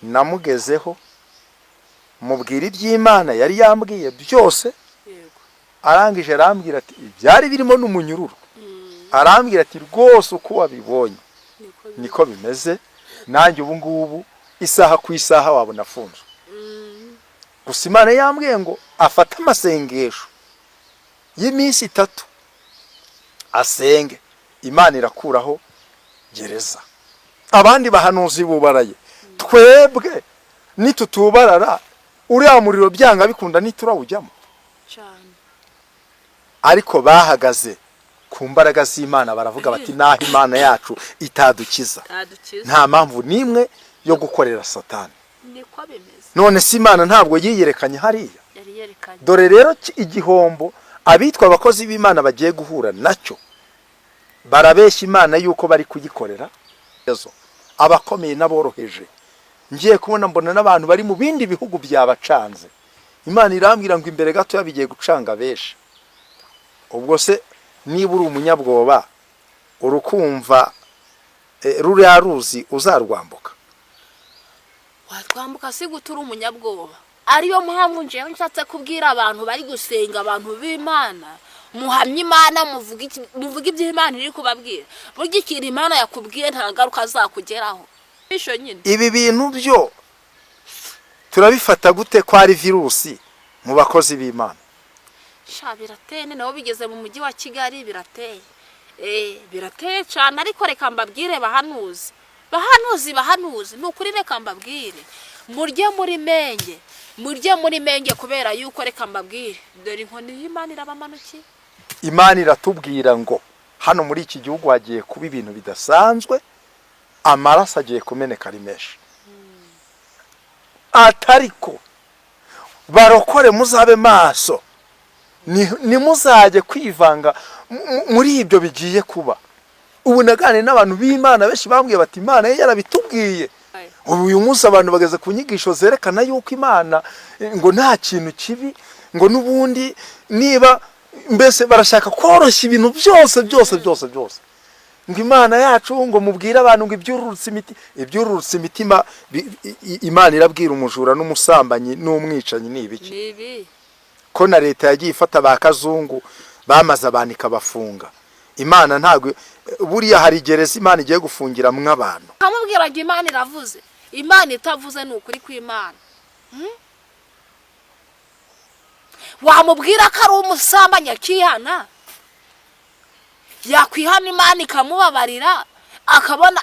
namugezeho mubwira iby'Imana yari yambwiye byose. Arangije arambwira ati ibyari birimo n'umunyururu. Arambwira ati rwose uko wabibonye niko bimeze, nanjye ubu ngubu isaha ku isaha wabona afunzwe. Gusa Imana yambwiye ngo afate amasengesho y'iminsi 3 asenge, Imana irakuraho gereza. Abandi bahanuzi bubaraye, twebwe nitutubarara uriya muriro byanga bikunda niturawujyamo cyane. Ariko bahagaze ku mbaraga z'Imana baravuga bati naho Imana yacu itadukiza nta mpamvu nimwe yo gukorera Satani. Niko bimeze. None si Imana ntabwo yiyerekanye hariya? Dore rero igihombo abitwa abakozi b'Imana bagiye guhura nacyo, barabeshya Imana yuko bari kuyikorera. Abakomeye n'aboroheje ngiye kubona mbona n'abantu bari mu bindi bihugu byabacanze. Imana irambwira ngo imbere gato yabigiye gucanga besha. Ubwo se niba uri umunyabwoba urukumva ruriya ruzi uzarwambuka? Watwambuka si gutura umunyabwoba. Ariyo mpamvu nje nshatse kubwira abantu bari gusenga, abantu b'Imana, muhamye Imana, muvuga iby'Imana iri kubabwira. Burya ikintu Imana yakubwiye nta ngaruka azakugeraho. Bisho nyine ibi bintu byo turabifata gute ko ari virusi mu bakozi b'Imana? Sha birateye, nabo bigeze mu mujyi wa Kigali birateye. Birateye cyane, ariko reka mbabwire bahanuzi nukuri, reka mbabwire murye muri menge kubera yuko reka mbabwire dore inkoni y'Imana irabamanukiye. Imana iratubwira ngo hano muri iki gihugu hagiye kuba ibintu bidasanzwe, amaraso agiye kumeneka ari menshi. Atariko barokore muzabe maso, ni muzajye kwivanga muri ibyo bigiye kuba. Ubu nagane n'abantu b'Imana benshi bambwiye bati Imana yarabitubwiye. Ubu uyu munsi abantu bageze ku nyigisho zerekana yuko Imana ngo nta kintu kibi, ngo nubundi niba mbese barashaka koroshya ibintu byose. Ngo Imana yacu ngo mubwire abantu ngo ibyururutse imitima Imana irabwira umujura n'umusambanyi n'umwicanyi n'ibiki. Ko na leta yagiye ifata bakazungu bamaze abantu ikabafunga. Imana ntago buriya hari gereza Imana igiye gufungira mw'abantu. Kamubwira ngo Imana iravuze, Imana itavuze n'ukuri kw'Imana. Wamubwira ko ari umusambanyi akihana, yakwihana Imana ikamubabarira, akabona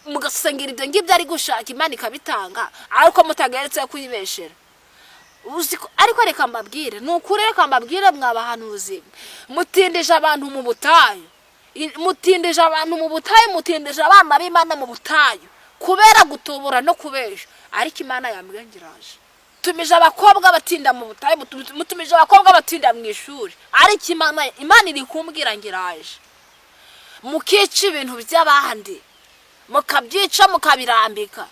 mugasengera ibyo ngibyo ari gushaka, Imana ikabitanga, ariko mutageretse kuyibeshera. Ariko reka mbabwire nukuri, reka mbabwire mwabahanuzi, mutindije abantu mu butayu, mutindije abana b'Imana mu butayu kubera gutubura no kubesha. Ariko Imana yamwengeraje, tumije abakobwa batinda mu butayu, mutumije abakobwa batinda mu ishuri. Ariko Imana iri kumbwira ngiraje, mukica ibintu by'abandi, mukabyica mukabirambika.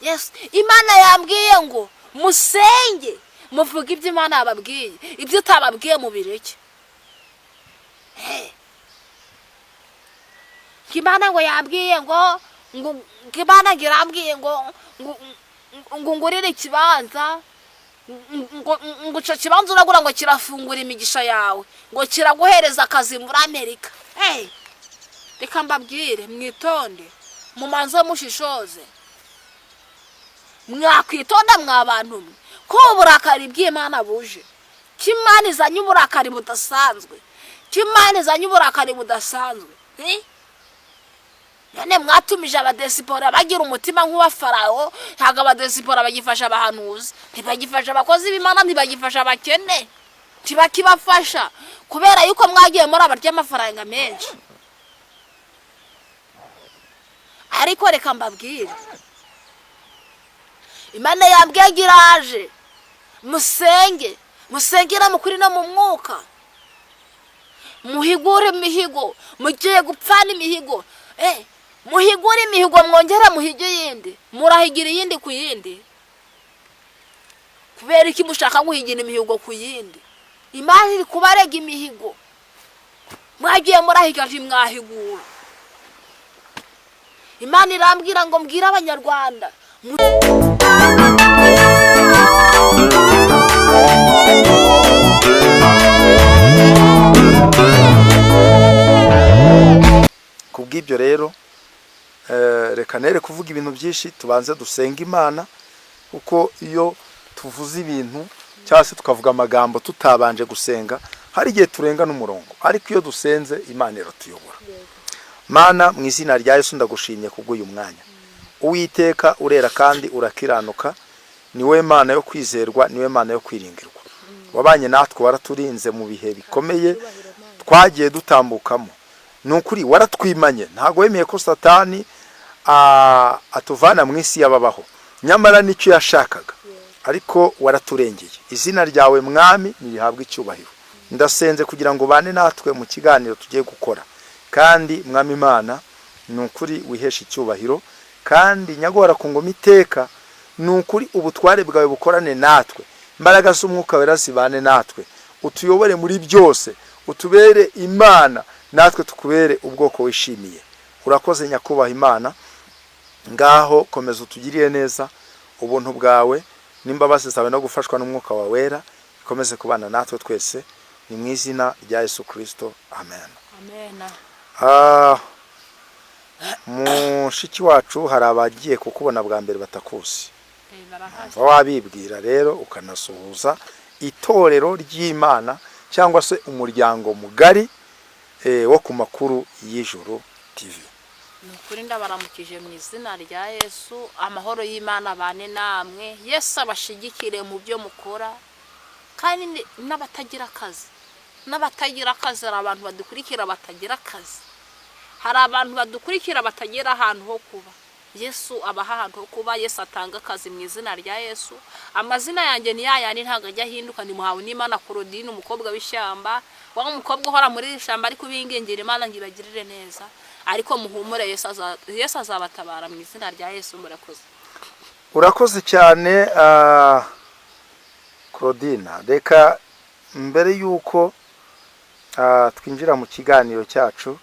Yes, Imana yambwiye ngo musenge, muvuga ibyo Imana yababwiye, ibyo utababwiye mubireke. Imana ngo yambwiye ngo Imana girambwiye ngo ngurire ikibanza, ngo cyo kibanza uragura ngo kirafungura imigisha yawe, ngo kiraguhereza akazi muri Amerika. Reka mbabwire mwitonde, mumanze mushishoze, mwakwitonda mwabantu mwe ko uburakari bw'Imana buje. Kimana izanye uburakari budasanzwe. None mwatumije abadesipora bagira umutima nk'uwa Farawo, ntago abadesipora bagifasha abahanuzi, ntibagifasha abakozi b'Imana, ntibagifasha abakene, ntibakibafasha kubera yuko mwagiye muri abarya amafaranga menshi. Ariko reka mbabwire, Imana yambwiye giraje musengera mukuri no mu mwuka, muhigure imihigo, mugiye gupfana imihigo. Muhigure imihigo, mwongera muhige yindi, murahigira yindi ku yindi. Kubera iki mushaka guhigira imihigo ku yindi? Imana iri kubarega imihigo, mwagiye murahiga ntimwahigura. Imana irambwira ngo mbwira abanyarwanda kubw'ibyo rero reka nere kuvuga ibintu byinshi, tubanze dusenga Imana, kuko iyo tuvuze ibintu cyangwa se tukavuga amagambo tutabanje gusenga hari igihe turenga n'umurongo, ariko iyo dusenze Imana iratuyobora. Mana, mu izina rya Yesu ndagushimye kubw'uyu mwanya. Uwiteka urera kandi urakiranuka, niwe Mana yo kwizerwa, niwe Mana yo kwiringirwa. Wabanye natwe, waraturinze mu bihe bikomeye twagiye dutambukamo. Nukuri waratwimanye, ntago wemeye ko Satani atuvana mu isi y'ababaho, nyamara nicyo yashakaga, ariko waraturengeye. Izina ryawe Mwami nirihabwe icyubahiro. Ndasenze kugira ngo bane natwe mu kiganiro tugiye gukora, kandi Mwami Imana nukuri wihesha icyubahiro, kandi nyagora ku ngoma iteka, nukuri ubutware bwawe bukorane natwe, imbaraga z'umwuka wera zibane natwe, utuyobore muri byose, utubere Imana, natwe tukubere ubwoko wishimiye. Urakoze nyakubaha Imana, ngaho komeza utugiriye neza, ubuntu bwawe n'imbabazi zawe no gufashwa n'umwuka wawe wera ikomeze kubana natwe twese, ni mu izina rya Yesu Kristo, amen. Amen. Mushiki wacu hari abagiye kukubona bwa mbere batakuzi, wabibwira rero ukanasuhuza itorero ry'Imana cyangwa se umuryango mugari wo ku Makuru y'Ijuru TV. Nukuri ndabaramukije mu izina rya Yesu, amahoro y'Imana bane namwe. Yesu abashigikire mu byo mukora, kandi n'abatagira akazi, hari abantu badukurikira batagira akazi, hari abantu badukurikira batagira ahantu ho kuba. Yesu abaha ahantu ho kuba, Yesu atanga akazi mu izina rya Yesu. Amazina yanjye ni yayandi ntago ajya ahinduka, ni muhawe n'Imana Claudine, umukobwa w'ishyamba, wa umukobwa uhora muri ishyamba ariko ubingingira Imana ngo ibagirire neza, ariko muhumure Yesu azabatabara mu izina rya Yesu. Murakoze. Urakoze cyane Claudine. Reka mbere yuko twinjira mu kiganiro cyacu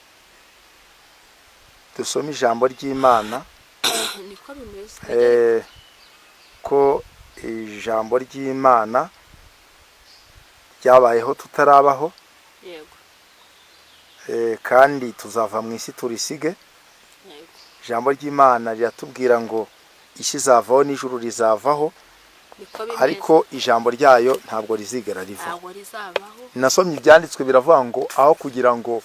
dusoma ijambo ry'Imana, niko bimeze ko ijambo ry'Imana ryabayeho tutarabaho, yego, kandi tuzava mu isi turisige. Ijambo ry'Imana riratubwira ngo isi izavaho n'ijuru rizavaho, ariko ijambo ryayo ntabwo rizigera rivaho. Nasomye ibyanditswe biravuga ngo aho kugira ngo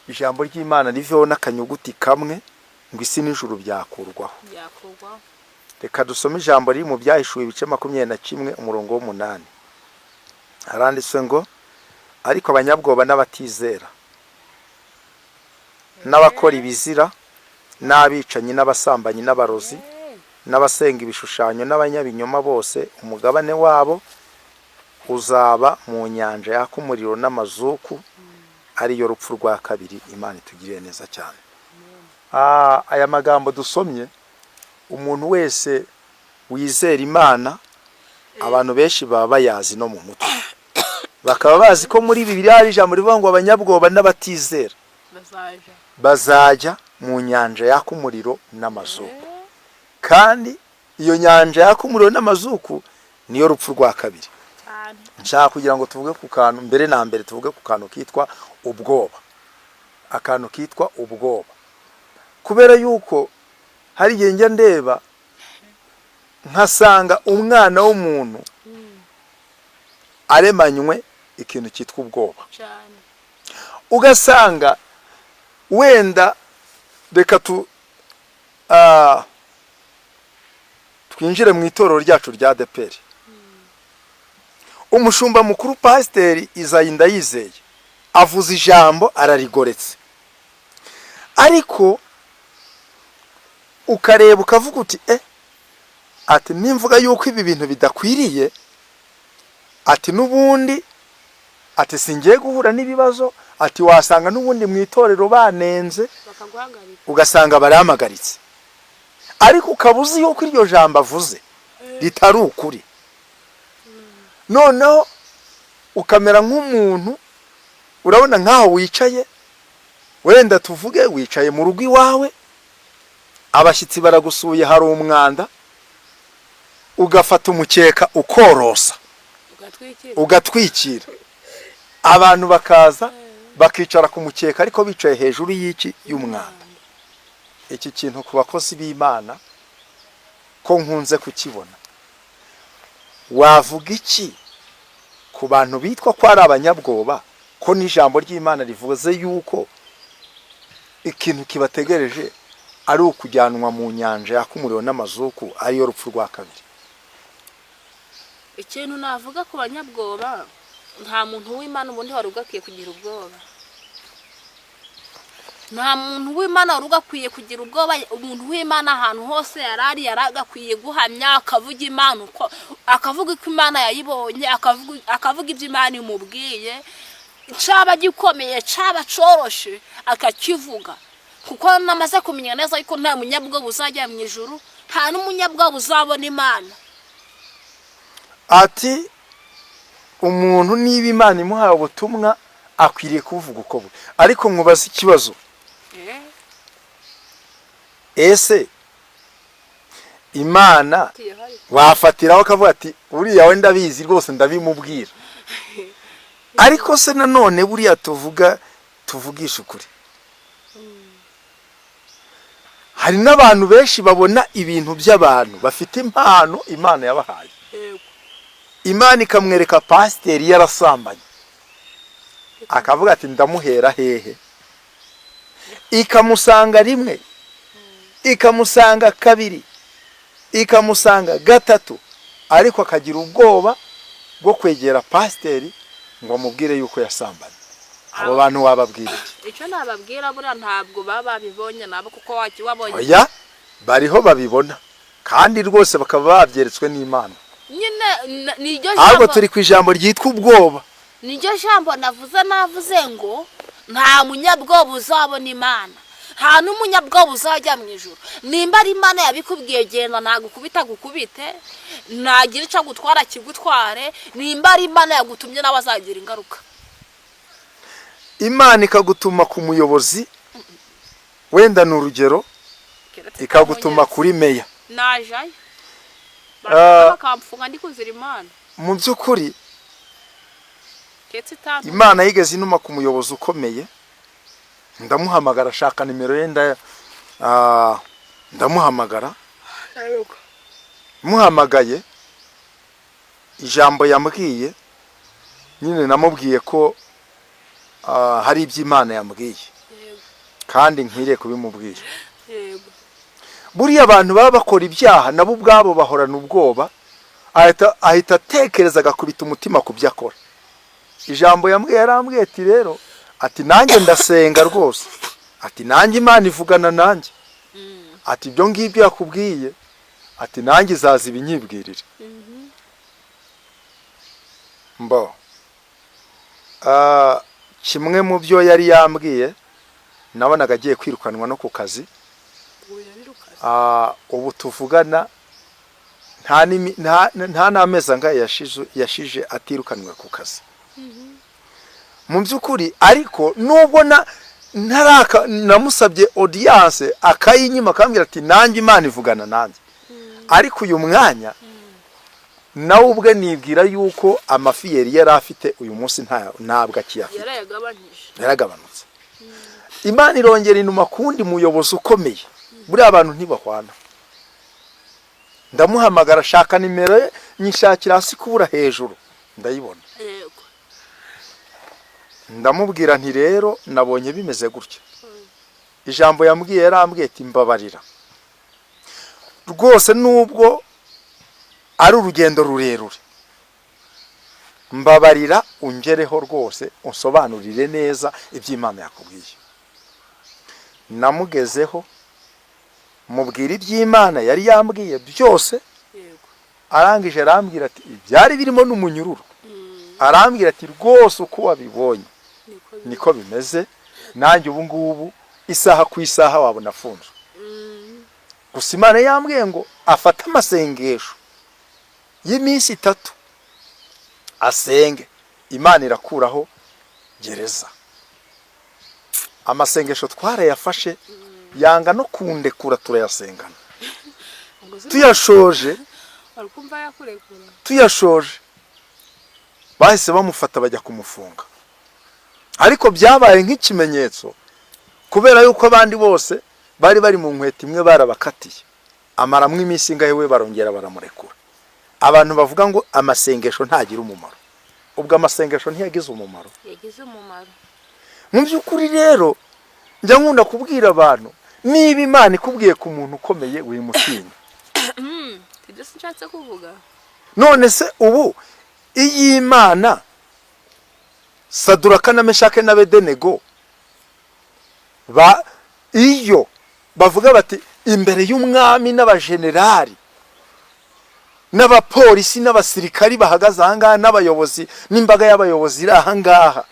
ijambo ry'Imana riveho n'akanyuguti kamwe, ngo isi n'ijuru byakurwaho. Reka dusome ijambo riri mu Byahishuwe ibice 21 umurongo w'8. Haranditswe ngo ariko abanyabwoba n'abatizera n'abakora ibizira n'abicanyi n'abasambanyi n'abarozi n'abasenga ibishushanyo n'abanyabinyoma bose, umugabane wabo uzaba mu nyanja yaka umuriro n'amazuku, ariyo rupfu rwa kabiri. Imana itugiriye neza cyane. Aya magambo dusomye, umuntu wese wizera Imana, abantu benshi baba bayazi no mu mutwe, bakaba bazi ko muri Bibiliya hari ijambo rivuga ngo abanyabwoba n'abatizera bazajya mu nyanja yaka umuriro n'amazuku, kandi iyo nyanja yaka umuriro n'amazuku niyo rupfu rwa kabiri. Nshaka kugira ngo tuvuge ku kantu mbere na mbere, tuvuge ku kantu kitwa ubwoba. Akantu kitwa ubwoba, kubera yuko hari igihe njya ndeba nkasanga umwana w'umuntu aremanywe ikintu cyitwa ubwoba, ugasanga wenda reka twinjire mu itorero ryacu rya ADEPR. Umushumba mukuru Pasiteri Isayi Ndayizeye avuze ijambo ararigoretse, ariko ukareba ukavuga uti ati nimvuga yuko ibi bintu bidakwiriye, ati nubundi ati singiye guhura n'ibibazo, ati wasanga nubundi mu itorero banenze ugasanga barahamagaritse, ariko ukabuzi yuko iryo jambo avuze ritari ukuri. Noneho ukamera nk'umuntu, urabona nkaho wicaye, wenda tuvuge wicaye mu rugo iwawe, abashyitsi baragusuye hari umwanda ugafata umukeka ukorosa ugatwikira abantu bakaza bakicara ku mukeka ariko bicaye hejuru y'umwanda. Iki kintu ku bakozi b'Imana ko nkunze kukibona. Wavuga iki ku bantu bitwa ko ari abanyabwoba ko n'ijambo ry'Imana rivuze yuko ikintu kibategereje ari ukujyanwa mu nyanja yaka umuriro n'amazuku ariyo rupfu rwa kabiri? Ikintu navuga ku banyabwoba, nta muntu w'Imana ubundi wari ugakwiye kugira ubwoba. Nta muntu w'Imana wari ugakwiye kugira ubwoba. Umuntu w'Imana ahantu hose yarari yaragakwiye guhamya akavuga Imana uko akavuga ko Imana yayibonye, akavuga ibyo Imana imubwiye, cyaba gikomeye cyaba coroshe akakivuga, kuko namaze kumenya neza yuko nta munyabwoba uzajya mu ijuru, nta n'umunyabwoba uzabona Imana. Ati umuntu niba Imana imuhaye ubutumwa akwiriye kuvuga uko buri. Ariko nkubaza ikibazo, ese Imana wafatiraho akavuga ati uriya we ndabizi rwose ndabimubwira, ariko se nanone buriya tuvugisha ukuri? Hari n'abantu benshi babona ibintu by'abantu bafite impano Imana yabahaye, Imana ikamwereka pasiteri yarasambanye akavuga ati ndamuhera hehe, ikamusanga rimwe, ikamusanga kabiri, ikamusanga gatatu, ariko akagira ubwoba bwo kwegera pasiteri ngo amubwire yuko yasambanye. Abo bantu wababwira iki? Icyo nababwira buriya ntabwo baba babibonye nabo, kuko wabonye oya bariho babibona kandi rwose bakaba babyeretswe n'Imana. Nyine niryo ahubwo turi ku ijambo ryitwa ubwoba. Niryo jambo navuze ngo nta munyabwoba uzabona Imana, nta n'umunyabwoba uzajya mu ijuru. Nimba ari Imana yabikubwiye genda nagukubita gukubite, nagira icyo gutwara kigutware. Nimba ari Imana yagutumye nawe azagira ingaruka. Imana ikagutuma ku muyobozi, wenda ni urugero, ikagutuma kuri meya, najayo bakamfunga ndi kuzira Imana. Mu by'ukuri Imana yigeze inuma ku muyobozi ukomeye, ndamuhamagara ashaka nimero ye, ndamuhamagara, muhamagaye ijambo yambwiye nyine namubwiye ko hari iby'Imana yambwiye kandi nkwiriye kubimubwira. Buriya abantu baba bakora ibyaha nabo ubwabo bahorana ubwoba, ahita atekereza agakubita umutima ku byo akora. Ijambo yambwiye yarambwiye ati rero ati nanjye ndasenga rwose, ati nanjye Imana ivugana nanjye, ati ibyo ngibyo yakubwiye ati nanjye izaza ibinyibwirire. Mbo kimwe mu byo yari yambwiye nabonaga agiye kwirukanwa no ku kazi. Ubu tuvugana nta n'amezi angahe yashije atirukanwe ku kazi. Mu by'ukuri ariko nubwo namusabye audience akayinyima akambwira ati nanjye Imana ivugana nanjye, ariko uyu mwanya nawe ubwe nibwira yuko amafiyeri yari afite uyu munsi ntabwo akiyafite, yaragabanutse. Imana irongera inuma kundi muyobozi ukomeye. Buriya abantu ntibahwana. Ndamuhamagara ashaka nimero ye, nyishakira hasi kubura hejuru, ndayibona. Ndamubwira nti rero nabonye bimeze gutya. Ijambo yambwiye yarambwiye ati mbabarira rwose nubwo ari urugendo rurerure, mbabarira ungereho rwose unsobanurire neza iby'Imana yakubwiye. Namugezeho mubwira iby'Imana yari yambwiye byose, arangije arambwira ati ibyari birimo n'umunyururu, arambwira ati rwose uko wabibonye niko bimeze, nanjye ubu ngubu isaha ku isaha wabona afunzwe. Gusa Imana yambwiye ngo afate amasengesho y'iminsi 3 asenge, Imana irakuraho gereza. Amasengesho twarayafashe yanga no kundekura turayasengana. Ubwo se Tuyashoje wari kumva yakurekura. tuyashoje bahise bamufata bajya kumufunga, ariko byabaye nk'ikimenyetso kubera yuko abandi bose bari bari mu nkweto imwe barabakatiye. Amaramwe iminsi ingahe we barongera baramurekura. Abantu bavuga ngo amasengesho ntagira umumaro, ubwo amasengesho ntiyagize umumaro. Yagize umumaro. Mu by'ukuri rero njya nkunda kubwira abantu, niba Imana ikubwiye ku muntu ukomeye wimutinya. Ibyo sinshatse kuvuga. None se ubu iyi Imana Saduraka na Meshake na Abedenego iyo bavuga bati imbere y'umwami n'abajenerali n'abapolisi n'abasirikari bahagaze ahangaha n'abayobozi n'imbaga y'abayobozi iri ahangaha,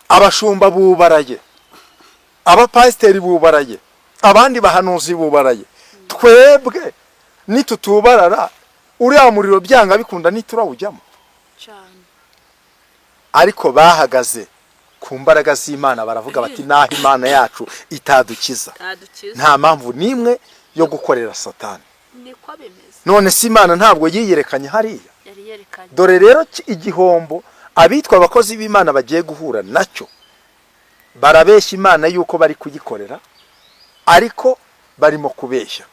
abashumba bubaraye, abapasiteri bubaraye, abandi bahanuzi bubaraye, twebwe nitutubarara uriya muriro byanga bikunda niturawujyamo cyane. Ariko bahagaze ku mbaraga z'Imana baravuga bati naho Imana yacu itadukiza nta mpamvu nimwe yo gukorera Satani. Niko bimeze. None si Imana ntabwo yiyerekanye hariya? Yari yerekanye. Dore rero igihombo abitwa abakozi b'Imana bagiye guhura nacyo, barabeshya Imana yuko bari kuyikorera ariko barimo kubeshya.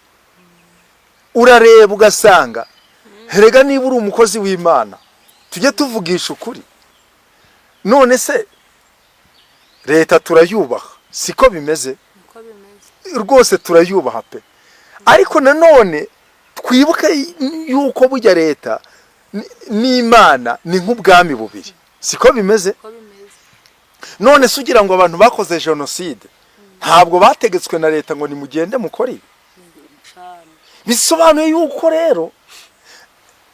Urareba ugasanga herega niba uri umukozi w'Imana tujye tuvugisha ukuri. None se leta turayubaha, siko bimeze? Niko bimeze. Rwose turayubaha pe, ariko nanone twibuke yuko burya leta n'Imana ni nk'ubwami bubiri, siko bimeze? Niko bimeze. None se ugira ngo abantu bakoze jenoside ntabwo bategetswe na leta ngo nimugende mukore ibi? Bisobanuye yuko rero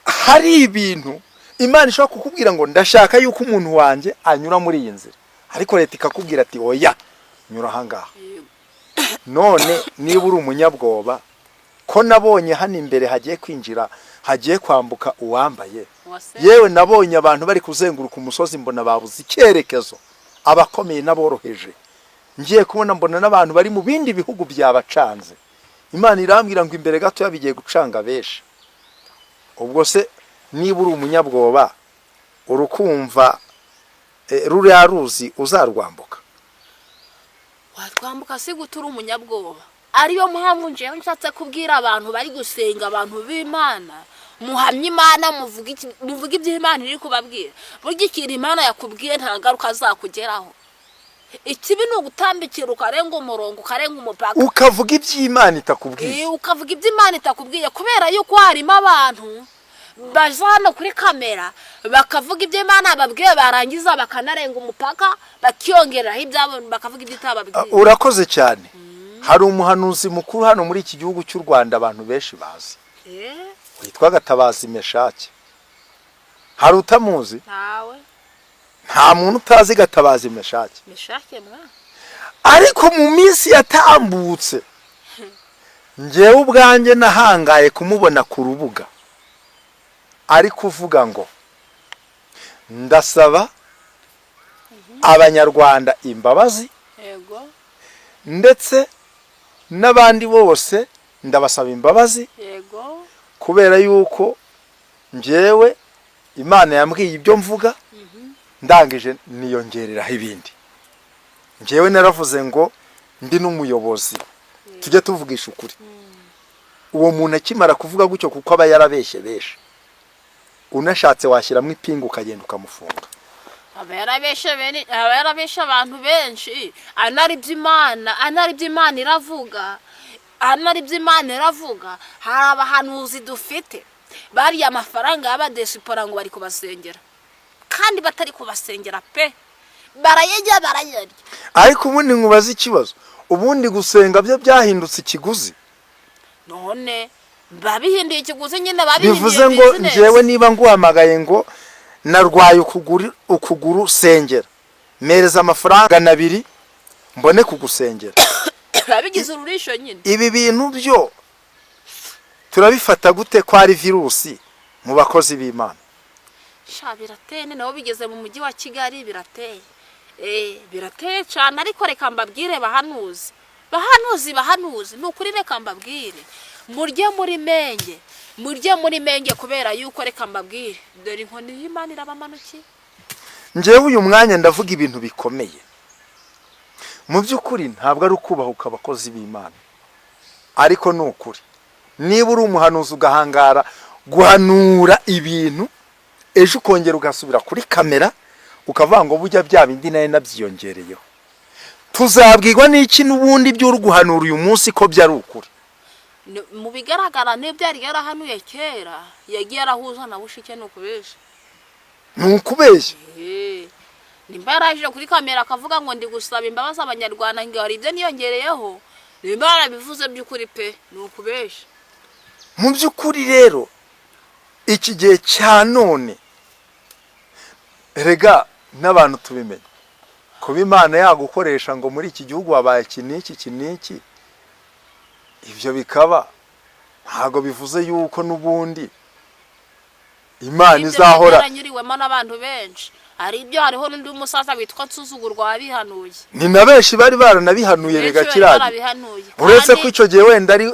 hari ibintu Imana ishobora kukubwira ngo ndashaka yuko umuntu wanjye anyura muri iyi nzira, ariko leta ikakubwira ati oya nyura ahangaha. None niba uri umunyabwoba ko nabonye hano imbere hagiye kwambuka uwambaye, yewe nabonye abantu bari kuzenguruka umusozi mbona babuze icyerekezo, abakomeye n'aboroheje, ngiye kubona mbona n'abantu bari mu bindi bihugu byabacanze. Imana irambwira ngo imbere gato yabigiye gucanga benshi. Ubwo se niba uri umunyabwoba urukumva ruriya ruzi uzarwambuka? Watwambuka si gutura umunyabwoba. Ariyo mpamvu nje nshatse kubwira abantu bari gusenga, abantu b'Imana, muhamye Imana, muvuga ibyo Imana iri kubabwira. Burya ikintu Imana yakubwiye nta ngaruka azakugeraho. Ikibi ni ugutambikira ukarenga umurongo, ukarenga umupaka, ukavuga iby'Imana itakubwiye. Ukavuga iby'Imana itakubwiye kubera yuko harimo abantu baza hano kuri kamera bakavuga iby'Imana babwiye, barangiza bakanarenga umupaka bakiyongeraho ibyabo bakavuga ibyitababwiye. Urakoze cyane. Hari umuhanuzi mukuru hano muri iki gihugu cy'u Rwanda abantu benshi bazi, witwa Gatabazi Meshake. Hari utamuzi? Ntawe. Nta muntu utazi Gatabazi Meshake. Meshake mwa. Ariko mu minsi yatambutse ngewe ubwanjye nahangaye kumubona ku rubuga ari kuvuga ngo ndasaba abanyarwanda imbabazi, Yego. ndetse n'abandi bose ndabasaba imbabazi, Yego. kubera yuko ngewe Imana yambwiye ibyo mvuga ndangije niyongereraho ibindi. Ngewe naravuze ngo ndi n'umuyobozi, tujye tuvugisha ukuri. Uwo muntu akimara kuvuga gutyo kuko aba yarabeshye beshe, unashatse washyiramo ipingu ukagenda ukamufunga. Aba yarabeshe abantu benshi, anari by'Imana iravuga, hari abahanuzi dufite bariya amafaranga y'abadesipora ngo bari kubasengera kandi batari kubasengera pe, barayarya. Ariko ubundi nkubaza ikibazo, ubundi gusenga byo byahindutse ikiguzi? None babihinduye ikiguzi nyine, babihinduye bivuze ngo njewe niba nguhamagaye ngo narwaye ukuguru sengera, mereza amafaranga 200 mbone kugusengera. Babigize ururisho nyine. Ibi bintu byo turabifata gute ko ari virusi mu bakozi b'Imana? Sha birateye, nabo bigeze mu mujyi wa Kigali birateye. Birateye cyane, ariko reka mbabwire bahanuzi, bahanuzi ni ukuri reka mbabwire murye muri menge kubera yuko reka mbabwire dore inkoni y'Imana irabamanukiye. njyewe uyu mwanya ndavuga ibintu bikomeye mu by'ukuri, ntabwo ari ukubahuka abakozi b'Imana, ariko ni ukuri niba uri umuhanuzi ugahangara guhanura ibintu ejo ukongera ugasubira kuri kamera ukavuga ngo bujya bya bindi nayo nabyiyongereyeho, tuzabwirwa n'iki n'ubundi by'uri guhanura uyu munsi ko byari ukuri? Mu bigaragara n'ibyo yari yarahanuye kera yagiye arahuza na bushike no kubesha. Ni ukubeshya. Nimba yaraje kuri kamera akavuga ngo ndi gusaba imbabazi abanyarwanda ngo hari ibyo niyongereyeho, nimba yarabivuze by'ukuri pe ni ukubesha. Mu by'ukuri rero iki gihe cya none erega n'abantu tubimenye kuba Imana yagukoresha ngo muri iki gihugu wabaye iki n'iki, ibyo bikaba ntago bivuze yuko n'ubundi Imana izahora. Yaranyuriwemo n'abantu benshi, hari ibyo hariho n'undi musaza witwa Nsuzugurwa wabihanuye, ni na benshi bari baranabihanuye rega kiragi, uretse ko icyo gihe wenda ari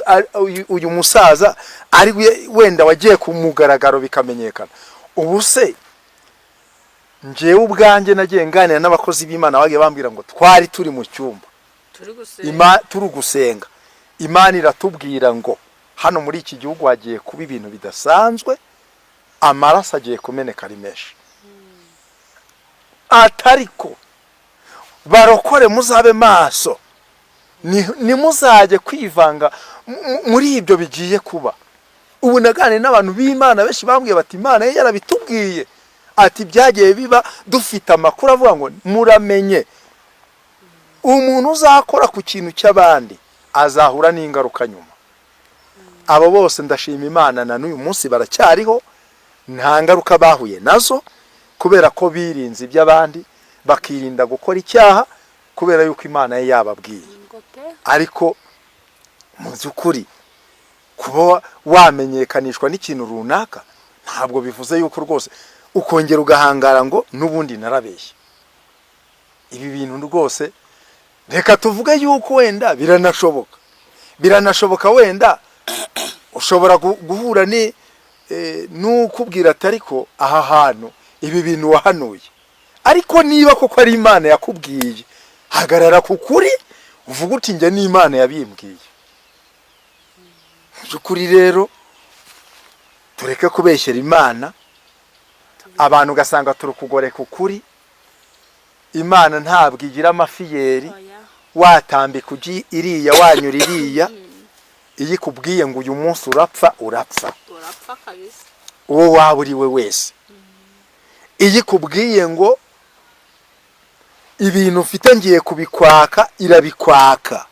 uyu musaza ari wenda wagiye ku mugaragaro bikamenyekana. Ubu se njyewe ubwanjye nagiye nganira n'abakozi b'Imana bagiye bambwira ngo twari turi mu cyumba turi gusenga, Imana iratubwira ngo hano muri iki gihugu hagiye kuba ibintu bidasanzwe, amaraso agiye kumeneka ari menshi. Atariko barokore muzabe maso, ni muzajye kwivanga muri ibyo bigiye kuba. Ubu nagane n'abantu b'Imana benshi bambwiye bati Imana yarabitubwiye ati byagiye biba, dufite amakuru avuga ngo muramenye umuntu uzakora ku kintu cy'abandi azahura n'ingaruka nyuma. Abo bose ndashima Imana na n'uyu munsi baracyariho, nta ngaruka bahuye nazo kubera ko birinze iby'abandi bakirinda gukora icyaha kubera yuko Imana yababwiye. Ariko mu by'ukuri kuba wamenyekanishwa n'ikintu runaka ntabwo bivuze yuko rwose ukongera ugahangara ngo n'ubundi narabeshye. Ibi bintu rwose reka tuvuge yuko wenda biranashoboka wenda ushobora guhura n'ukubwira atari ko aha hantu ibi bintu wahanuye, ariko niba koko ari Imana yakubwiye hagarara ku kuri uvuga uti njye ni Imana yabimbwiye. By'ukuri rero tureke kubeshyera Imana, abantu gasanga turi kugoreka ukuri. Imana ntabwo igira amafiyeri watambika uji iriya wanyura iriya, iyi kubwiye ngo uyu munsi urapfa kabisa, uwo waba uri we wese. Iyi kubwiye ngo ibintu ufite ngiye kubikwaka irabikwaka,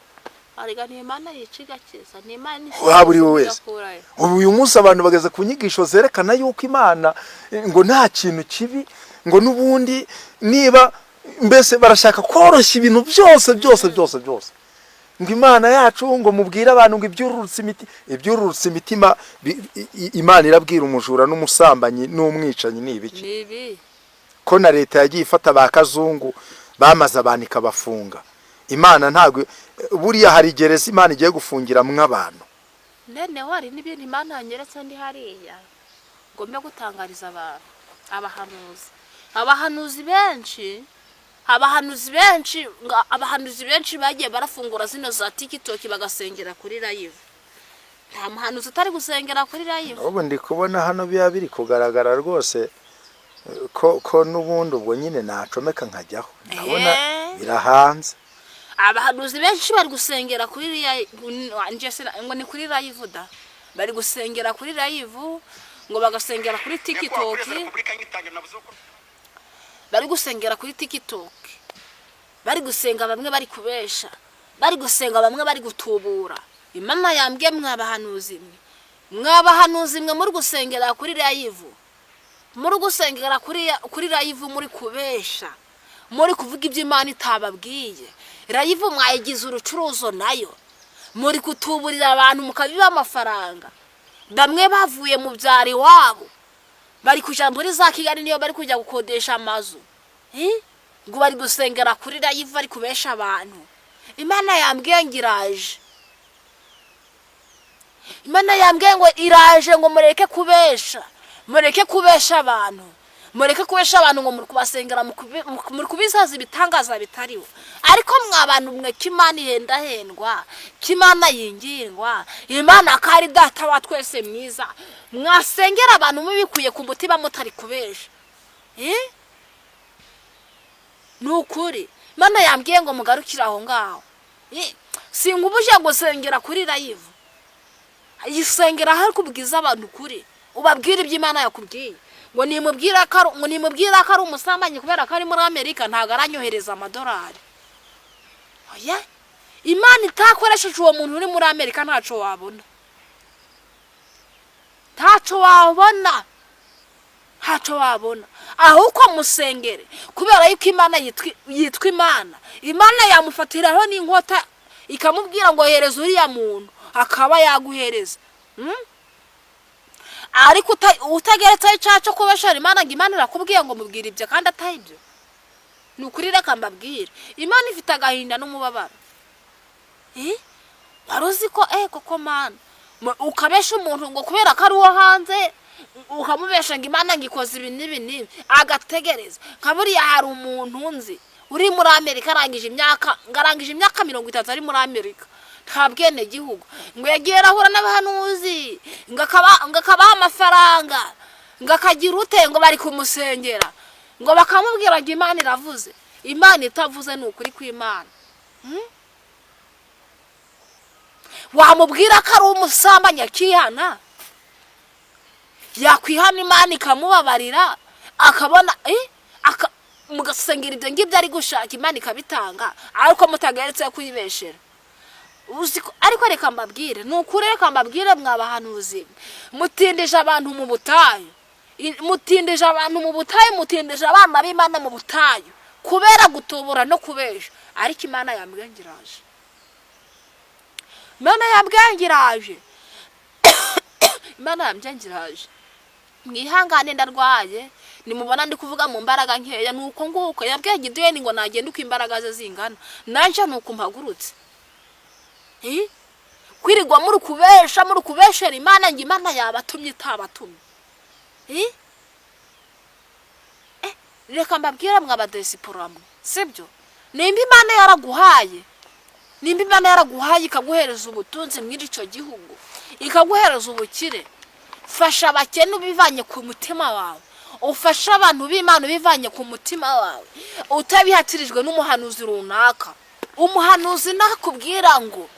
arega ni Imana yikigakiza, ni Imana waba uri we wese. Uyu munsi abantu bageze ku nyigisho zerekana yuko Imana ngo nta kintu kibi, ngo n'ubundi niba mbese barashaka koroshya ibintu byose ngo Imana yacu ngo mubwire abantu ngo ibyururutse imitima Imana irabwira umujura n'umusambanyi n'umwicanyi n'ibiki ko na leta yagiye ifata bakazungu bamaze abantu ikabafunga. Imana ntabwo buriya hari gereza Imana igiye gufungira mw'abantu. Nene wari n'ibintu Imana yanyeretse ndi hariya ngombe gutangariza abantu, abahanuzi benshi bagiye barafungura zino za TikTok bagasengera kuri live. Nta muhanuzi utari gusengera kuri live. Ubu ndi kubona hano biya biri kugaragara rwose ko n'ubundi ubwo nyine nacomeka nkajyaho, ndabona birahanze. Abahanuzi benshi bari gusengera kuri live, ngo ni kuri live da, bari gusengera kuri live ngo bagasengera kuri TikTok, bari gusengera kuri TikTok, bari gusenga bamwe bari kubesha, bari gusenga bamwe bari gutubura. Imana yambwiye mwabahanuzi mwe muri gusengera kuri live, muri gusengera kuri live muri kubesha, muri kuvuga ibyo Imana itababwiye. Live mwayigize urucuruzo nayo, muri kutuburira abantu mukabiba amafaranga. Bamwe bavuye mu byari wabo bari kujya muri za Kigali niyo bari kujya gukodesha amazu, ngo bari gusengera kuri live bari kubesha abantu. Imana yambwiye ngo iraje. Imana yambwiye ngo iraje ngo mureke kubesha. Mureke kubesha abantu. Mureke kubesha abantu ngo muri kubasengera muri kubisaza ibitangaza bitariho. Ariko mwabantu mwe Imana ihendahendwa, Imana yingirwa, Imana kari data wa twese mwiza. Mwasengera abantu mubikuye ku mutima mutari kubesha. Nukuri Imana yambwiye ngo mugarukira aho ngaho. Singubuje gusengera kuri live. Ayisengera hari kubwiza abantu kuri. Ubabwira ibyo Imana yakubwiye. Ngo nimubwira ko ari umusambanyi kubera ko ari muri Amerika ntago aranyohereza amadolari. Oya, Imana itakoresheje uwo muntu uri muri Amerika ntaco wabona. Ntaco wabona. Ahuko musengere kubera yuko Imana yitwa Imana. Imana yamufatiraho n'inkota ikamubwira ngo hereza uriya muntu akaba yaguhereza. Ariko utageretse icyaco kubeshera Imana ngo Imana irakubwiye ngo mubwire ibyo kandi atayibyo. Nukuri reka mbabwire Imana ifite agahinda n'umubabaro. Waruzi ko koko Mana ukabesha umuntu ngo kubera ko ari wo hanze ukamubesha ngo Imana ngikoze ibi nibi agategereza. Kaburiya hari umuntu nzi uri muri Amerika arangije imyaka 30 ari muri Amerika. Ntabwene gihugu ngo yagiye rahura n'abahanuzi ngakabaha amafaranga ngakagira ute ngo bari kumusengera ngo bakamubwira ngo Imana iravuze. Imana itavuze n'ukuri kw'Imana. Wamubwira ko ari umusambanyi akihana, yakwihana Imana ikamubabarira akabona mugasengera ibyo ngibyo ari gushaka Imana ikabitanga ariko mutageretse kuyibeshera. Ariko reka mbabwire nukuri reka mbabwire mwabahanuzi mutindije abantu mu butayu. Mutindije abana b'Imana mu butayu kubera gutubura no kubesha. Ariko Imana yambwengiraje. Imana yambwengiraje. Mwihangane ndarwaye nimubona ndi kuvuga mu mbaraga nkeya nuko nguko yabwiye Gideyoni ngo nagende uko imbaraga ze zingana nanje nuko mpagurutse. Kwirigwa muri kubeshera Imana ngo Imana yabatumye itabatumye. Reka mbabwire mwabadesipora mwe sibyo. Nimba Imana yaraguhaye ikaguhereza ubutunzi muri ico gihugu ikaguhereza ubukire. Fasha abakene ubivanye ku mutima wawe. Ufasha abantu b'Imana ubivanye ku mutima wawe. Utabihatirijwe n'umuhanuzi runaka. Umuhanuzi nakubwira ngo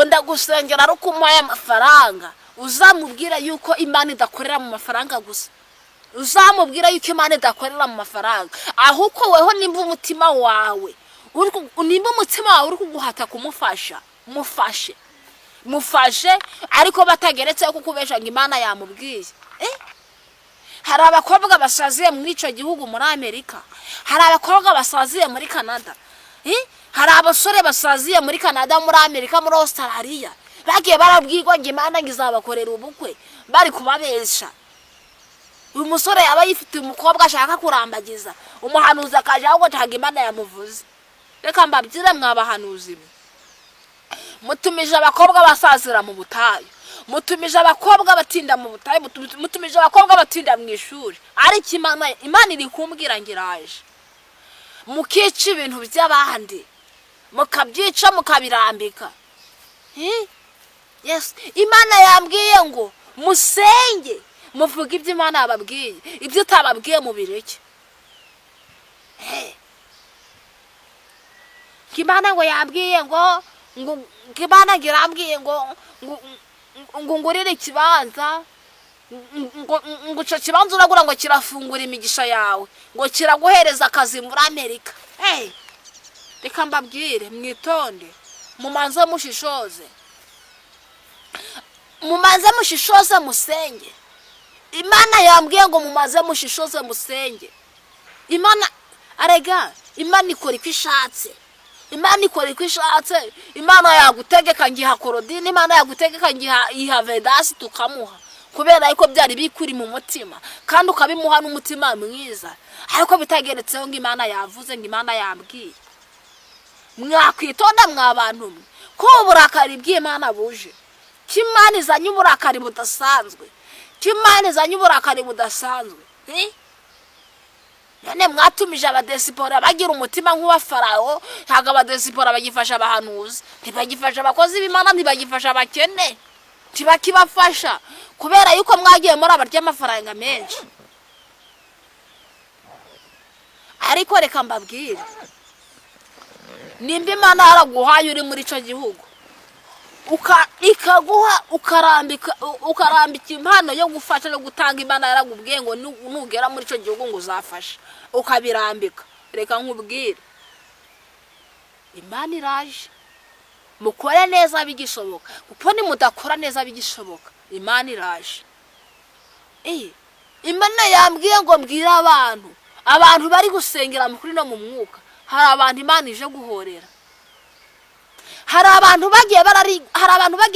ndagusengera ari kumuha amafaranga. Uzamubwira yuko Imana idakorera mu mafaranga gusa. Uzamubwira yuko Imana idakorera mu mafaranga. Ahuko weho nimba umutima wawe uri kuguhata kumufasha mufashe ariko batageretse kukubesha ngo Imana yamubwiye. Hari abakobwa basaziye muri ico gihugu muri Amerika. Hari abakobwa basaziye muri Canada. Hari abasore basaziye muri Canada muri Amerika muri Australia. Bagiye barabwirwa ngo Imana ngizabakorera ubukwe bari kubabesha. Uyu musore aba yifite umukobwa ashaka kurambagiza. Umuhanuzi akaje aho ngo Imana yamuvuze. Reka mbabwire mwabahanuzi mutumije abakobwa basazira mu butayu. Mutumije abakobwa batinda mu butayu. Mutumije abakobwa batinda mu ishuri. Ariko Imana iri kumbwira ngiraje. Mukica ibintu by'abandi mukabyica mukabirambika. Yes, Imana yambwiye ngo musenge muvuga ibyo Imana yababwiye. Ibyo utababwiye mubireke. Imana ngo yambwiye ngo Imana ngirambwiye ngo ngurire ikibanza ngo cyo kibanza uragura ngo kirafungura imigisha yawe ngo kiraguhereza akazi muri Amerika. Reka mbabwire mwitonde mumanze mushishoze musenge. Imana yambwiye ngo mumaze mushishoze musenge. Imana Imana ikora ikwishatse. Imana yagutegeka ngiha korodini. Imana yagutegeka ngiha vedasi tukamuha kubera yuko byari bikuri mu mutima kandi ukabimuha n'umutima mwiza ariko bitageretseho ngo Imana yavuze ngo Imana yambwiye. mwakwitonda mwabantu mwe ko uburakari bw'Imana buje, kimana izanye uburakari budasanzwe, kimana izanye uburakari budasanzwe. None mwatumije abadesipora bagira umutima nk'uwa Farawo, ntago abadesipora bagifasha abahanuzi, ntibagifasha abakozi b'Imana, ntibagifasha abakene, ntibakibafasha kubera yuko mwagiye muri abarya amafaranga menshi. Ariko reka mbabwire, nimba Imana yaraguhaye uri muri ico gihugu ikaguha ukarambika impano yo gufasha no gutanga, Imana yaragubwiye ngo nugera muri ico gihugu ngo uzafasha, ukabirambika. Reka nkubwire, Imana iraje, mukore neza bigishoboka, kuko ni mudakora neza bigishoboka Imana iraje. Imana yambwiye ngo mbwira abantu bari gusengera mukuri no mu mwuka, hari abantu Imana ije guhorera. Hari abantu bagiye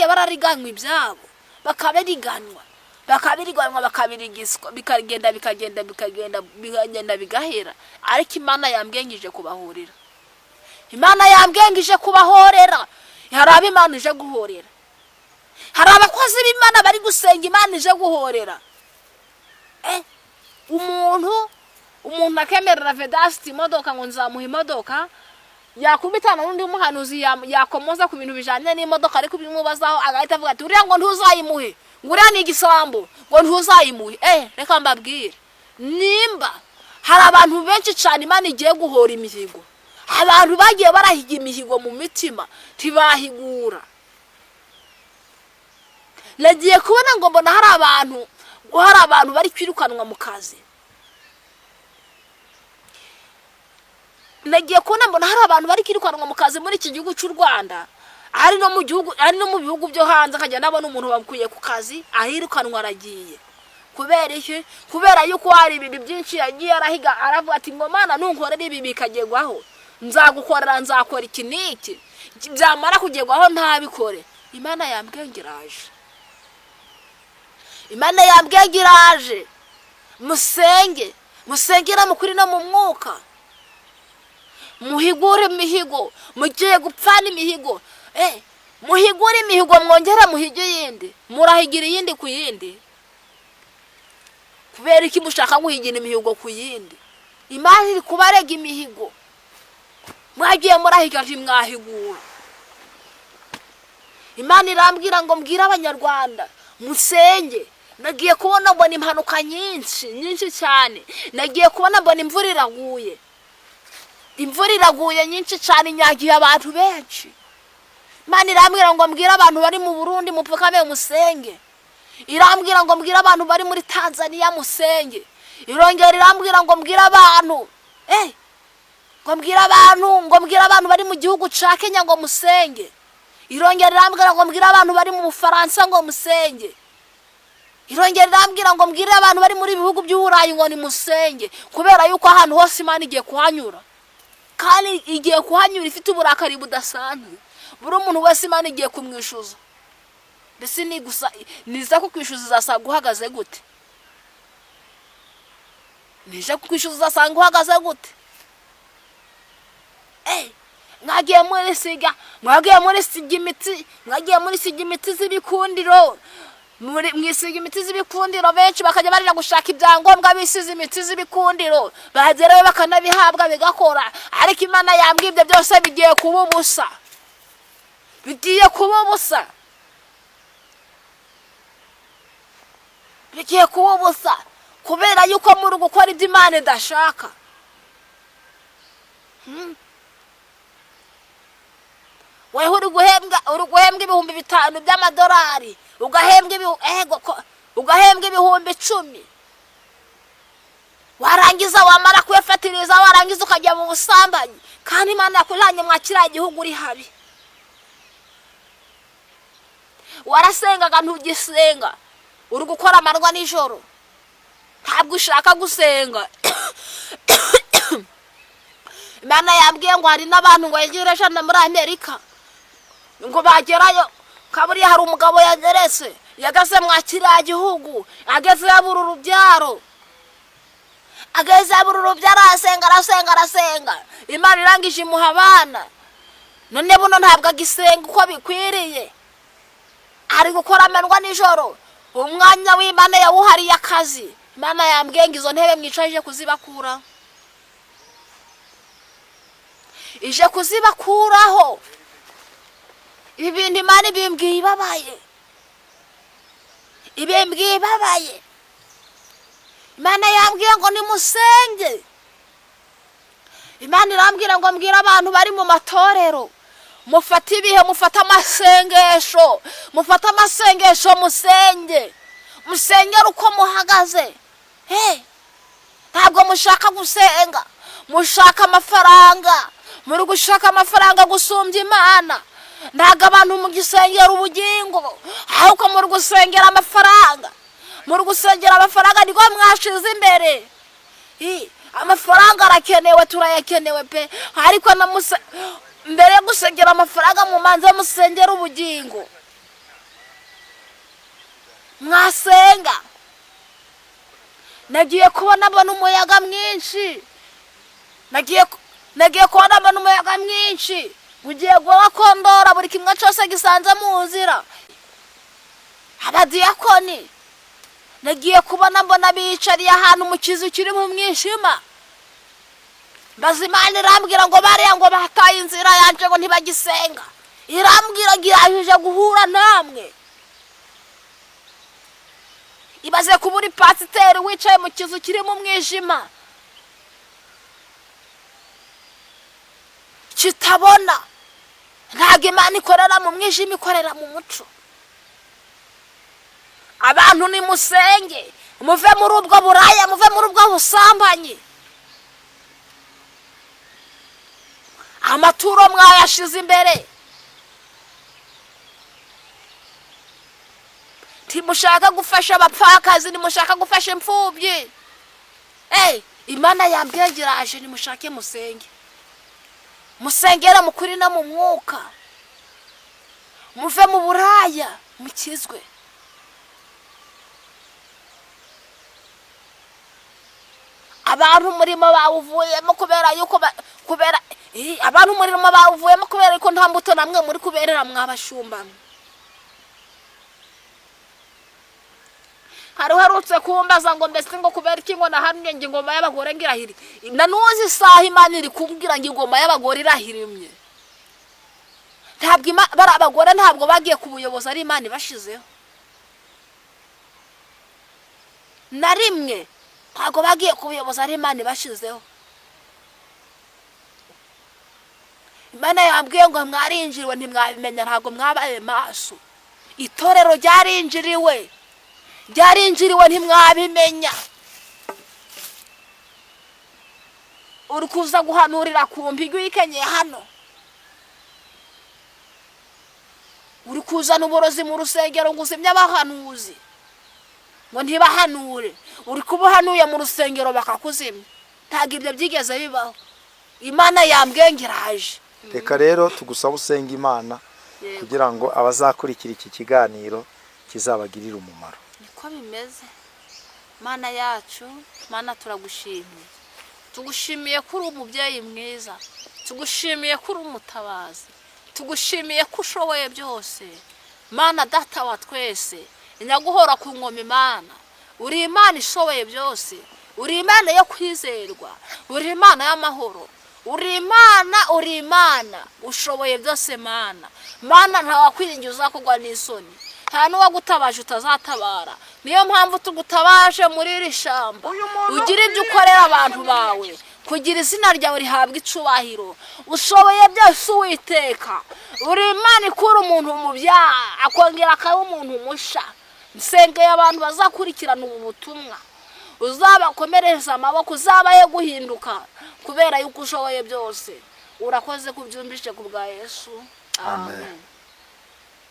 barariganywa ibyabo, bakabiriganwa bakabirigiswa, bikagenda bigahera. Ariko Imana yambwengije kubahorera, Imana yambwengije kubahorera. Hari abo Imana ije guhorera, hari abakozi b'Imana bari gusenga Imana ije guhorera. Umuntu akemerera Vedasti imodoka ngo nzamuha imodoka, yakubitana n'undi muhanuzi yakomoza ku bintu bijanye n'imodoka, ariko bimubazaho agahita avuga ati uriya ngo ntuzayimuhe, nguriya ni igisambo ngo ntuzayimuhe. Reka mbabwire, nimba hari abantu benshi cyane Imana igiye guhora imihigo, abantu bagiye barahiga imihigo mu mitima ntibahigura. Nagiye kubona ngo mbona hari abantu bari kwirukanwa mu kazi. Nagiye kubona mbona hari abantu bari kwirukanwa mu kazi muri iki gihugu cy'u Rwanda, ari no mu bihugu byo hanze. Akajya nabona umuntu bakuye ku kazi ahirukanwa aragiye. Kubera iki? Kubera yuko hari ibintu byinshi yagiye arahiga, aravuga ati ngo Mana nunkorera ibi bikagegwaho, nzakora iki n'iki, byamara kugegwaho ntabikore. Imana yambwengiraje, Imana yambwengiraje. Musengera mukuri no mu mwuka, muhigure imihigo, mugiye gupfana imihigo. Muhigure imihigo, mwongera muhige yindi, murahigira yindi ku yindi. Kubera iki mushaka guhigira imihigo ku yindi? Imana iri kubarega imihigo, mwagiye murahiga ntimwahigura. Imana irambwira ngo mbwira Abanyarwanda musenge. Nagiye kubona mbona impanuka nyinshi cyane, nagiye kubona mbona imvura iraguye nyinshi cyane, inyagiye abantu benshi. Imana irambwira ngo mbwira abantu bari mu Burundi mupfukame musenge. Irambwira ngo mbwira abantu bari muri Tanzania musenge. Irongera irambwira ngo mbwira abantu ngo mbwira abantu bari mu gihugu ca Kenya ngo musenge. Irongera irambwira ngo mbwira abantu bari mu Bufaransa ngo musenge. Irongera irambwira ngo mbwira abantu bari muri bihugu by'Uburayi ngo ni musenge, kubera yuko ahantu hose Imana igiye kuhanyura, kandi igiye kuhanyura ifite uburakari budasanzwe. Buri umuntu wese Imana igiye kumwishuza. Mbese ni gusa niza kukwishuza uzasanga uhagaze gute? Nije kukwishuza uzasanga uhagaze gute? Mwagiye muri siga imiti z'ibikundiro, mwisiga imiti z'ibikundiro. Benshi bakajya barira gushaka ibyangombwa bisize imiti z'ibikundiro, bagerayo bakanabihabwa bigakora. Ariko Imana yambwibye byose bigiye kuba ubusa, bigiye kuba ubusa, bigiye kuba ubusa, kubera yuko muri gukora ibyo Imana idashaka. Wewe uri guhembwa ibihumbi 5 by'amadolari, ugahembwa ibihumbi 10, warangiza wamara kwefatiriza, warangiza ukajya mu busambanyi, kandi Imana yakujanye mwakira igihugu uri habi. Warasengaga ntugisenga, uri gukora amarwa nijoro, ntabwo ushaka gusenga. Imana yambwiye ngo hari n'abantu ngo yegereje muri Amerika ngo bagerayo, kaburi hari umugabo yageretse yagase mwakira igihugu, ageze yabura urubyaro, arasenga. Imana irangije imuha abana, none buno ntabwo agisenga uko bikwiriye, ari gukora amanywa nijoro. Umwanya w'Imana yawuhariye akazi. Imana yambwiye ngo izo ntebe mwicaje kuzibakura, ije kuzibakuraho. Ibi bintu Imana ibimbwiye ibabaye, ibimbwiye ibabaye. Imana yambwiye ngo nimusenge. Imana irambwira ngo mbwira abantu bari mu matorero, mufate ibihe, mufate amasengesho, mufate amasengesho, musenge, musengere uko muhagaze. Ntabwo mushaka gusenga, mushaka amafaranga, muri gushaka amafaranga gusumbya Imana. Ntabwo abantu mugisengera ubugingo, ahubwo muri gusengera amafaranga. Muri gusengera amafaranga niko mwashize imbere. Amafaranga arakenewe, turayakenewe pe, ariko mbere yo gusengera amafaranga mumanze musengera ubugingo. Mwasenga. Nagiye kubona mbona umuyaga mwinshi, nagiye kubona mbona umuyaga mwinshi ugiye guhakondora buri kimwe cyose gisanze mu nzira. Abadiyakoni nagiye kubona mbona bicariye ahantu mu kizu kiri mu mwijima. Maze Imana irambwira ngo bariya ngo bataye inzira yanje ngo ntibagisenga. Irambwira ngo irahije guhura namwe. Ibaze kubura pasiteri wicaye mu kizu kiri mu mwijima kitabona. Ntabwo Imana ikorera mu mwijima, ikorera mu muco. Abantu nimusenge, muve muri ubwo buraya, muve muri ubwo busambanyi. Amaturo mwayashize imbere, timushaka gufasha abapfakazi, nimushaka gufasha imfubyi. Imana yambwegeraje nimushake musenge, musengera mukuri na mu mwuka, muve mu buraya mukizwe. Abantu umurimo bawuvuyemo kubera yuko abantu umurimo bawuvuyemo kubera yuko nta mbuto namwe muri kuberera mwabashumba. Harutse kumbaza ngo mbese ngo kubera iki ngo nahamye ngo ingoma y'abagore ngirahiri. Nanuzi saha Imana iri kumbwira ngo ingoma y'abagore irahirimye. Ntabwo bara abagore ntabwo bagiye ku buyobozi, ari Imana ibashizeho. Na rimwe ntabwo bagiye ku buyobozi, ari Imana ibashizeho. Imana yambwiye ngo mwarinjiriwe ntimwabimenya, ntabwo mwabaye maso. Itorero ryarinjiriwe ntimwabimenya. Uri kuza guhanurira ku mpigo yikenyeye hano, uri kuzana uburozi mu rusengero ngo uzimye abahanuzi ngo ntibahanure. Uri kubuhanuye mu rusengero bakakuzimya. Ntabwo ibyo byigeze bibaho. Imana yambwiye ngo iraje. Reka rero tugusaba usenga Imana kugira ngo abazakurikira iki kiganiro kizabagirira umumaro. Niko bimeze. Mana yacu, Mana turagushimiye. Tugushimiye kuri umubyeyi mwiza, tugushimiye kuri umutabazi, tugushimiye ko ushoboye byose. Mana data wa twese, inyaguhora ku ngoma Imana. Uri Imana ishoboye byose, uri Imana yo kwizerwa, uri Imana y'amahoro, uri Imana ushoboye byose. Mana ntawakwiringira uzakugwa n'isoni, nta n'uwagutabaje utazatabara. Niyo mpamvu tugutabaje muri iri shamba, ugira ibyo ukorera abantu bawe, kugira izina ryawe rihabwa icubahiro. Ushoboye byose Uwiteka, uri Imana ikura umuntu mu byaha akongera akaba umuntu musha. Nsengeye abantu bazakurikirana ubu butumwa, uzabakomereza amaboko, uzabaye guhinduka kubera yuko ushoboye byose. Urakoze kubyumvishe ku bwa Yesu. Amen.